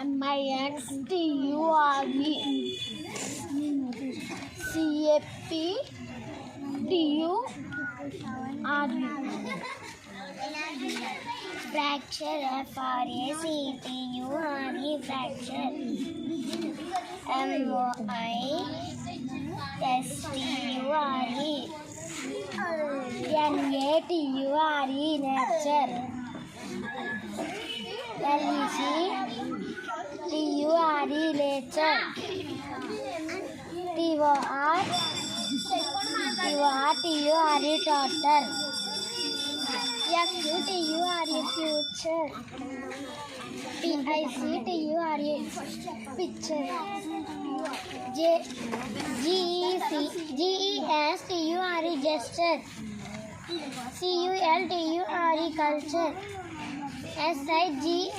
MIXTURE CAPTURE fracture FRACTURE fracture MOISTURE nature LECTURE lecture TORTURE total FUTURE future PICTURE picture GESTURE gesture CULTURE culture SIGNATURE